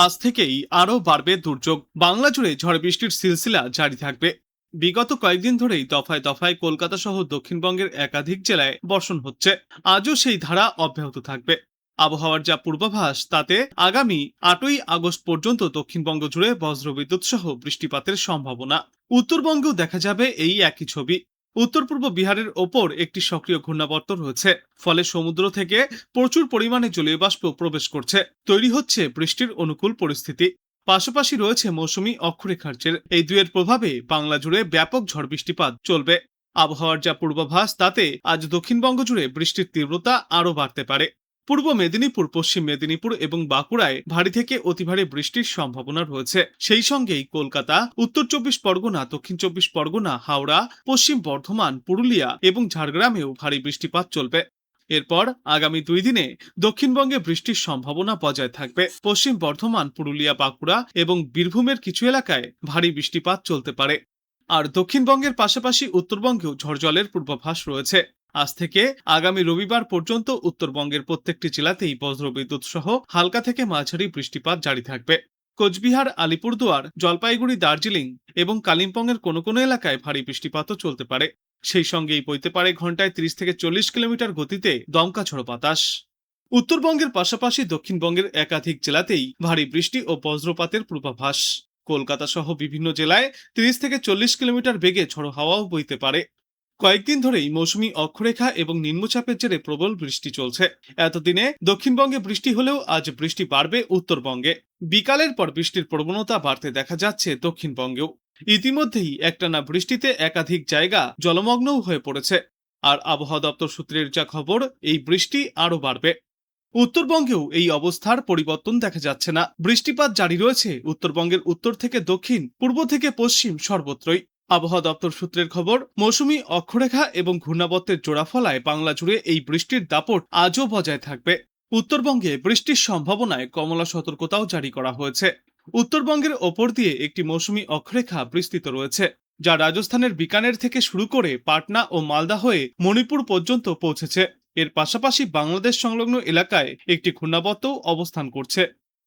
আজ থেকেই আরও বাড়বে দুর্যোগ। বাংলা জুড়ে ঝড় বৃষ্টির সিলসিলা জারি থাকবে। বিগত কয়েকদিন ধরেই দফায় দফায় কলকাতা সহ দক্ষিণবঙ্গের একাধিক জেলায় বর্ষণ হচ্ছে। আজও সেই ধারা অব্যাহত থাকবে। আবহাওয়ার যা পূর্বাভাস তাতে আগামী 8ই আগস্ট পর্যন্ত দক্ষিণবঙ্গ জুড়ে বজ্রবিদ্যুৎ সহ বৃষ্টিপাতের সম্ভাবনা। উত্তরবঙ্গেও দেখা যাবে এই একই ছবি। উত্তর পূর্ব বিহারের ওপর একটি সক্রিয় ঘূর্ণাবর্ত রয়েছে, ফলে সমুদ্র থেকে প্রচুর পরিমাণে জলীয় বাষ্প প্রবেশ করছে। তৈরি হচ্ছে বৃষ্টির অনুকূল পরিস্থিতি। পাশাপাশি রয়েছে মৌসুমী অক্ষরেখার জের। এই দুয়ের প্রভাবে বাংলা জুড়ে ব্যাপক ঝড় বৃষ্টিপাত চলবে। আবহাওয়ার যা পূর্বাভাস তাতে আজ দক্ষিণবঙ্গ জুড়ে বৃষ্টির তীব্রতা আরও বাড়তে পারে। পূর্ব মেদিনীপুর, পশ্চিম মেদিনীপুর এবং বাঁকুড়ায় ভারী থেকে অতি ভারী বৃষ্টির সম্ভাবনা রয়েছে। সেই সঙ্গেই কলকাতা, উত্তর 24 পরগনা, দক্ষিণ 24 পরগনা, হাওড়া, পশ্চিম বর্ধমান, পুরুলিয়া এবং ঝাড়গ্রামেও ভারী বৃষ্টিপাত চলবে। এরপর আগামী 2 দিনে দক্ষিণবঙ্গে বৃষ্টির সম্ভাবনা বজায় থাকবে। পশ্চিম বর্ধমান, পুরুলিয়া, বাঁকুড়া এবং বীরভূমের কিছু এলাকায় ভারী বৃষ্টিপাত চলতে পারে। আর দক্ষিণবঙ্গের পাশাপাশি উত্তরবঙ্গেও ঝড়জলের পূর্বাভাস রয়েছে। আজ থেকে আগামী রবিবার পর্যন্ত উত্তরবঙ্গের প্রত্যেকটি জেলাতেই বজ্রবিদ্যুৎ সহ হালকা থেকে মাঝারি বৃষ্টিপাত জারি থাকবে। কোচবিহার, আলিপুরদুয়ার, জলপাইগুড়ি, দার্জিলিং এবং কালিম্পংয়ের কোনো কোনো এলাকায় ভারী বৃষ্টিপাতও চলতে পারে। সেই সঙ্গেই বইতে পারে ঘন্টায় 30 থেকে 40 কিলোমিটার গতিতে দমকা ঝড়ো বাতাস। উত্তরবঙ্গের পাশাপাশি দক্ষিণবঙ্গের একাধিক জেলাতেই ভারী বৃষ্টি ও বজ্রপাতের পূর্বাভাস। কলকাতা সহ বিভিন্ন জেলায় 30 থেকে 40 কিলোমিটার বেগে ঝড়ো হাওয়াও বইতে পারে। কয়েকদিন ধরেই মৌসুমী অক্ষরেখা এবং নিম্নচাপের জেরে প্রবল বৃষ্টি চলছে। এতদিনে দক্ষিণবঙ্গে বৃষ্টি হলেও আজ বৃষ্টি বাড়বে উত্তরবঙ্গে। বিকালের পর বৃষ্টির প্রবণতা বাড়তে দেখা যাচ্ছে দক্ষিণবঙ্গেও। ইতিমধ্যেই একটানা বৃষ্টিতে একাধিক জায়গা জলমগ্নও হয়ে পড়েছে। আর আবহাওয়া দপ্তর সূত্রের যা খবর, এই বৃষ্টি আরও বাড়বে। উত্তরবঙ্গেও এই অবস্থার পরিবর্তন দেখা যাচ্ছে না। বৃষ্টিপাত জারি রয়েছে উত্তরবঙ্গের উত্তর থেকে দক্ষিণ, পূর্ব থেকে পশ্চিম সর্বত্রই। আবহাওয়া দপ্তর সূত্রের খবর, মৌসুমী অক্ষরেখা এবং ঘূর্ণাবর্তের জোড়াফলায় বাংলা জুড়ে এই বৃষ্টির দাপট আজও বজায় থাকবে। উত্তরবঙ্গে বৃষ্টির সম্ভাবনায় কমলা সতর্কতাও জারি করা হয়েছে। উত্তরবঙ্গের ওপর দিয়ে একটি মৌসুমী অক্ষরেখা বিস্তৃত রয়েছে, যা রাজস্থানের বিকানের থেকে শুরু করে পাটনা ও মালদা হয়ে মণিপুর পর্যন্ত পৌঁছেছে। এর পাশাপাশি বাংলাদেশ সংলগ্ন এলাকায় একটি ঘূর্ণাবর্তও অবস্থান করছে।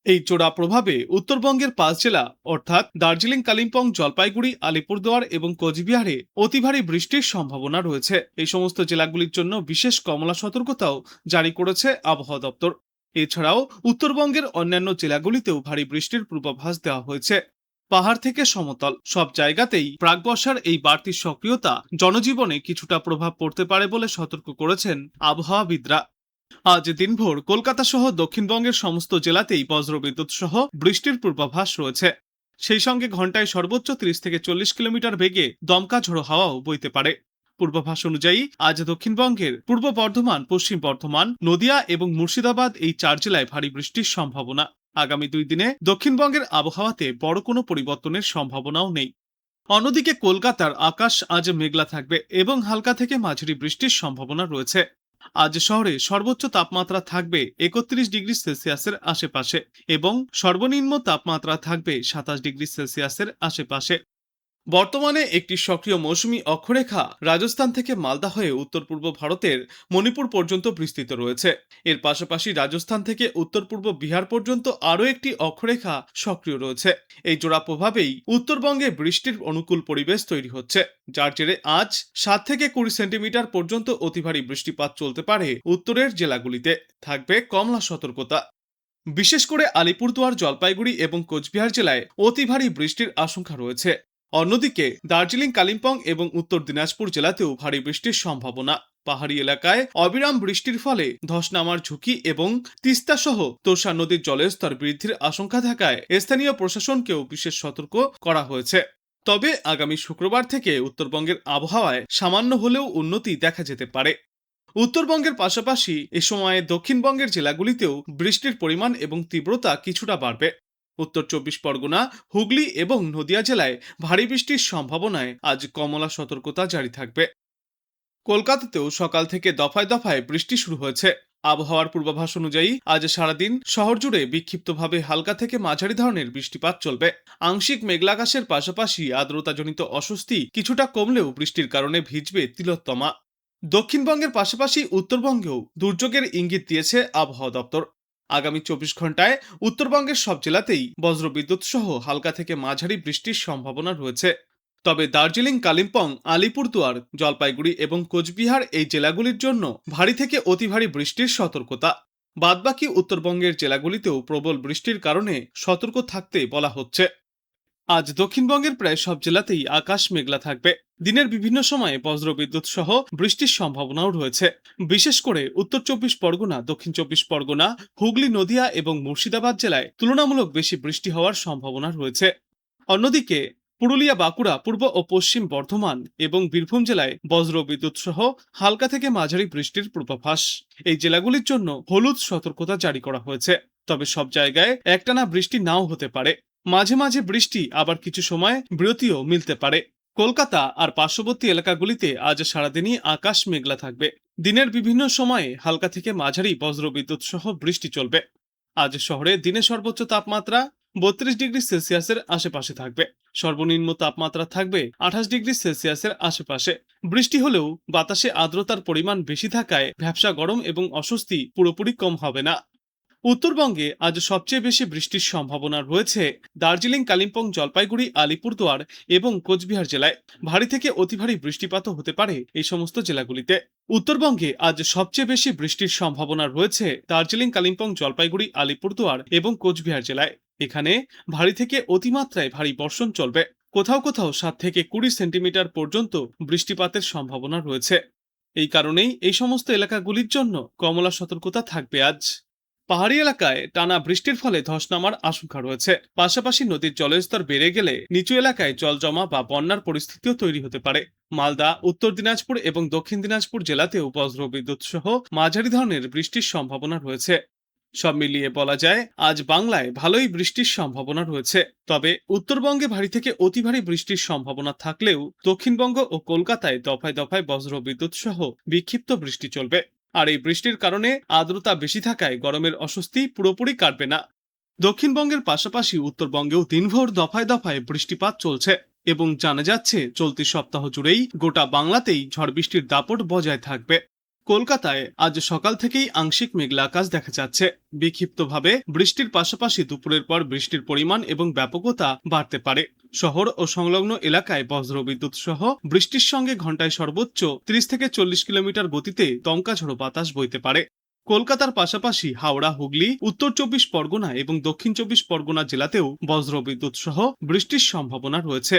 এই চোরা প্রভাবে উত্তরবঙ্গের 5 জেলা অর্থাৎ দার্জিলিং, কালিম্পং, জলপাইগুড়ি, আলিপুরদুয়ার এবং কোচবিহারে অতি ভারী বৃষ্টির সম্ভাবনা রয়েছে। এই সমস্ত জেলাগুলির জন্য বিশেষ কমলা সতর্কতাও জারি করেছে আবহাওয়া দপ্তর। এছাড়াও উত্তরবঙ্গের অন্যান্য জেলাগুলিতেও ভারী বৃষ্টির পূর্বাভাস দেওয়া হয়েছে। পাহাড় থেকে সমতল সব জায়গাতেই প্রাক বর্ষার এই বাড়তি সক্রিয়তা জনজীবনে কিছুটা প্রভাব পড়তে পারে বলে সতর্ক করেছেন আবহাওয়াবিদরা। আজ দিনভর কলকাতা সহ দক্ষিণবঙ্গের সমস্ত জেলাতেই বজ্রবিদ্যুৎ সহ বৃষ্টির পূর্বাভাস রয়েছে। সেই সঙ্গে ঘন্টায় সর্বোচ্চ 30 থেকে 40 কিলোমিটার বেগে দমকা ঝোড়ো হাওয়াও বইতে পারে। পূর্বাভাস অনুযায়ী আজ দক্ষিণবঙ্গের পূর্ব বর্ধমান, পশ্চিম বর্ধমান, নদিয়া এবং মুর্শিদাবাদ এই 4 জেলায় ভারী বৃষ্টির সম্ভাবনা। আগামী 2 দিনে দক্ষিণবঙ্গের আবহাওয়াতে বড় কোনো পরিবর্তনের সম্ভাবনাও নেই। অন্যদিকে কলকাতার আকাশ আজ মেঘলা থাকবে এবং হালকা থেকে মাঝারি বৃষ্টির সম্ভাবনা রয়েছে। আজ শহরে সর্বোচ্চ তাপমাত্রা থাকবে 31 ডিগ্রি সেলসিয়াসের আশেপাশে এবং সর্বনিম্ন তাপমাত্রা থাকবে 27 ডিগ্রি সেলসিয়াসের আশেপাশে। বর্তমানে একটি সক্রিয় মৌসুমী অক্ষরেখা রাজস্থান থেকে মালদা হয়ে উত্তর পূর্ব ভারতের মণিপুর পর্যন্ত বিস্তৃত রয়েছে। এর পাশাপাশি রাজস্থান থেকে উত্তর পূর্ব বিহার পর্যন্ত আরও একটি অক্ষরেখা সক্রিয় রয়েছে। এই জোড়া প্রভাবেই উত্তরবঙ্গে বৃষ্টির অনুকূল পরিবেশ তৈরি হচ্ছে, যার জেরে আজ 7 থেকে 20 সেন্টিমিটার পর্যন্ত অতি ভারী বৃষ্টিপাত চলতে পারে। উত্তরের জেলাগুলিতে থাকবে কমলা সতর্কতা। বিশেষ করে আলিপুরদুয়ার, জলপাইগুড়ি এবং কোচবিহার জেলায় অতি ভারী বৃষ্টির আশঙ্কা রয়েছে। অন্যদিকে দার্জিলিং, কালিম্পং এবং উত্তর দিনাজপুর জেলাতেও ভারী বৃষ্টির সম্ভাবনা। পাহাড়ি এলাকায় অবিরাম বৃষ্টির ফলে ধস নামার ঝুঁকি এবং তিস্তা সহ তোষা নদীর জলের স্তর বৃদ্ধির আশঙ্কা থাকায় স্থানীয় প্রশাসনকেও বিশেষ সতর্ক করা হয়েছে। তবে আগামী শুক্রবার থেকে উত্তরবঙ্গের আবহাওয়ায় সামান্য হলেও উন্নতি দেখা যেতে পারে। উত্তরবঙ্গের পাশাপাশি এ সময়ে দক্ষিণবঙ্গের জেলাগুলিতেও বৃষ্টির পরিমাণ এবং তীব্রতা কিছুটা বাড়বে। উত্তর 24 পরগনা, হুগলি এবং নদিয়া জেলায় ভারী বৃষ্টির সম্ভাবনায় আজ কমলা সতর্কতা জারি থাকবে। কলকাতাতেও সকাল থেকে দফায় দফায় বৃষ্টি শুরু হয়েছে। আবহাওয়ার পূর্বাভাস অনুযায়ী আজ সারাদিন শহর জুড়ে বিক্ষিপ্তভাবে হালকা থেকে মাঝারি ধরনের বৃষ্টিপাত চলবে। আংশিক মেঘলাকাশের পাশাপাশি আর্দ্রতাজনিত অস্বস্তি কিছুটা কমলেও বৃষ্টির কারণে ভিজবে তিলোত্তমা। দক্ষিণবঙ্গের পাশাপাশি উত্তরবঙ্গেও দুর্যোগের ইঙ্গিত দিয়েছে আবহাওয়া দপ্তর। আগামী 24 ঘন্টায় উত্তরবঙ্গের সব জেলাতেই বজ্রবিদ্যুৎ সহ হালকা থেকে মাঝারি বৃষ্টির সম্ভাবনা রয়েছে। তবে দার্জিলিং, কালিম্পং, আলিপুরদুয়ার, জলপাইগুড়ি এবং কোচবিহার এই জেলাগুলির জন্য ভারী থেকে অতি ভারী বৃষ্টির সতর্কতা। বাদবাকি উত্তরবঙ্গের জেলাগুলিতেও প্রবল বৃষ্টির কারণে সতর্ক থাকতে বলা হচ্ছে। আজ দক্ষিণবঙ্গের প্রায় সব জেলাতেই আকাশ মেঘলা থাকবে। দিনের বিভিন্ন সময়ে বজ্রবিদ্যুৎ সহ বৃষ্টির সম্ভাবনাও রয়েছে। বিশেষ করে উত্তর 24 পরগনা, দক্ষিণ 24 পরগনা, হুগলি, নদিয়া এবং মুর্শিদাবাদ জেলায় তুলনামূলক বেশি বৃষ্টি হওয়ার সম্ভাবনা রয়েছে। অন্যদিকে পুরুলিয়া, বাঁকুড়া, পূর্ব ও পশ্চিম বর্ধমান এবং বীরভূম জেলায় বজ্রবিদ্যুৎ সহ হালকা থেকে মাঝারি বৃষ্টির পূর্বাভাস। এই জেলাগুলির জন্য হলুদ সতর্কতা জারি করা হয়েছে। তবে সব জায়গায় একটানা বৃষ্টি নাও হতে পারে। মাঝে মাঝে বৃষ্টি, আবার কিছু সময় বিরতিও মিলতে পারে। কলকাতা আর পার্শ্ববর্তী এলাকাগুলিতে আজ সারাদিনই আকাশ মেঘলা থাকবে। দিনের বিভিন্ন সময়ে হালকা থেকে মাঝারি বজ্রবিদ্যুৎ সহ বৃষ্টি চলবে। আজ শহরে দিনের সর্বোচ্চ তাপমাত্রা 32 ডিগ্রি সেলসিয়াসের আশেপাশে থাকবে। সর্বনিম্ন তাপমাত্রা থাকবে 28 ডিগ্রি সেলসিয়াসের আশেপাশে। বৃষ্টি হলেও বাতাসে আর্দ্রতার পরিমাণ বেশি থাকায় ভ্যাপসা গরম এবং অস্বস্তি পুরোপুরি কম হবে না। উত্তরবঙ্গে আজ সবচেয়ে বেশি বৃষ্টির সম্ভাবনা রয়েছে দার্জিলিং, কালিম্পং, জলপাইগুড়ি, আলিপুরদুয়ার এবং কোচবিহার জেলায়। ভারী থেকে অতি ভারী বৃষ্টিপাতও হতে পারে এই সমস্ত জেলাগুলিতে। উত্তরবঙ্গে আজ সবচেয়ে বেশি বৃষ্টির সম্ভাবনা রয়েছে দার্জিলিং, কালিম্পং, জলপাইগুড়ি, আলিপুরদুয়ার এবং কোচবিহার জেলায়। এখানে ভারী থেকে অতিমাত্রায় ভারী বর্ষণ চলবে। কোথাও কোথাও 7 থেকে 20 সেন্টিমিটার পর্যন্ত বৃষ্টিপাতের সম্ভাবনা রয়েছে। এই কারণেই এই সমস্ত এলাকাগুলির জন্য কমলা সতর্কতা থাকবে আজ। পাহাড়ি এলাকায় টানা বৃষ্টির ফলে ধস নামার আশঙ্কা রয়েছে। পাশাপাশি নদীর জলস্তর বেড়ে গেলে নিচু এলাকায় জল জমা বা বন্যার পরিস্থিতিও তৈরি হতে পারে। মালদা, উত্তর দিনাজপুর এবং দক্ষিণ দিনাজপুর জেলাতেও বজ্রবিদ্যুৎ সহ মাঝারি ধরনের বৃষ্টির সম্ভাবনা রয়েছে। সব মিলিয়ে বলা যায় আজ বাংলায় ভালোই বৃষ্টির সম্ভাবনা রয়েছে। তবে উত্তরবঙ্গে ভারী থেকে অতি ভারী বৃষ্টির সম্ভাবনা থাকলেও দক্ষিণবঙ্গ ও কলকাতায় দফায় দফায় বজ্রবিদ্যুৎ সহ বিক্ষিপ্ত বৃষ্টি চলবে। আর এই বৃষ্টির কারণে আর্দ্রতা বেশি থাকায় গরমের অস্বস্তি পুরোপুরি কাটবে না। দক্ষিণবঙ্গের পাশাপাশি উত্তরবঙ্গেও দিনভর দফায় দফায় বৃষ্টিপাত চলছে এবং জানা যাচ্ছে চলতি সপ্তাহ জুড়েই গোটা বাংলাতেই ঝড় বৃষ্টির দাপট বজায় থাকবে। কলকাতায় আজ সকাল থেকেই আংশিক মেঘলা আকাশ দেখা যাচ্ছে। বিক্ষিপ্তভাবে বৃষ্টির পাশাপাশি দুপুরের পর বৃষ্টির পরিমাণ এবং ব্যাপকতা বাড়তে পারে। শহর ও সংলগ্ন এলাকায় বজ্রবিদ্যুৎ সহ বৃষ্টির সঙ্গে ঘন্টায় সর্বোচ্চ 30 থেকে 40 কিলোমিটার গতিতে দমকা ঝোড়ো বাতাস বইতে পারে। কলকাতার পাশাপাশি হাওড়া, হুগলি, উত্তর 24 পরগনা এবং দক্ষিণ 24 পরগনা জেলাতেও বজ্রবিদ্যুৎ সহ বৃষ্টির সম্ভাবনা রয়েছে।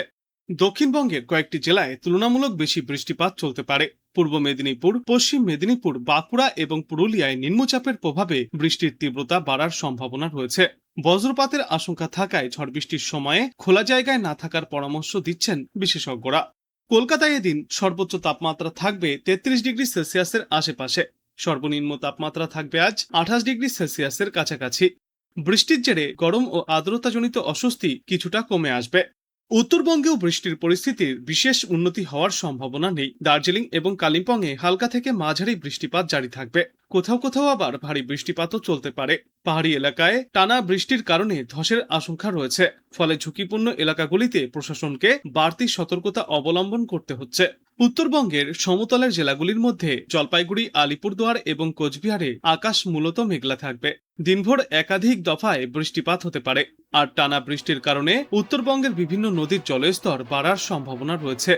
দক্ষিণবঙ্গের কয়েকটি জেলায় তুলনামূলক বেশি বৃষ্টিপাত চলতে পারে। পূর্ব মেদিনীপুর, পশ্চিম মেদিনীপুর, বাঁকুড়া এবং পুরুলিয়ায় নিম্নচাপের প্রভাবে বৃষ্টির তীব্রতা বাড়ার সম্ভাবনা রয়েছে। বজ্রপাতের আশঙ্কা থাকায় ঝড় বৃষ্টির সময়ে খোলা জায়গায় না থাকার পরামর্শ দিচ্ছেন বিশেষজ্ঞরা। কলকাতায় এদিন সর্বোচ্চ তাপমাত্রা থাকবে 33 ডিগ্রি সেলসিয়াসের আশেপাশে। সর্বনিম্ন তাপমাত্রা থাকবে আজ 28 ডিগ্রি সেলসিয়াসের কাছাকাছি। বৃষ্টির জেরে গরম ও আর্দ্রতাজনিত অস্বস্তি কিছুটা কমে আসবে। উত্তরবঙ্গেও বৃষ্টির পরিস্থিতির বিশেষ উন্নতি হওয়ার সম্ভাবনা নেই। দার্জিলিং এবং কালিম্পংয়ে হালকা থেকে মাঝারি বৃষ্টিপাত জারি থাকবে। কোথাও কোথাও আবার ভারী বৃষ্টিপাতও চলতে পারে। পাহাড়ি এলাকায় টানা বৃষ্টির কারণে ধসের আশঙ্কা রয়েছে। ফলে ঝুঁকিপূর্ণ এলাকাগুলিতে প্রশাসনকে বাড়তি সতর্কতা অবলম্বন করতে হচ্ছে। উত্তরবঙ্গের সমতলের জেলাগুলির মধ্যে জলপাইগুড়ি, আলিপুরদুয়ার এবং কোচবিহারে আকাশ মূলত মেঘলা থাকবে। দিনভর একাধিক দফায় বৃষ্টিপাত হতে পারে। আর টানা বৃষ্টির কারণে উত্তরবঙ্গের বিভিন্ন নদীর জলস্তর বাড়ার সম্ভাবনা রয়েছে।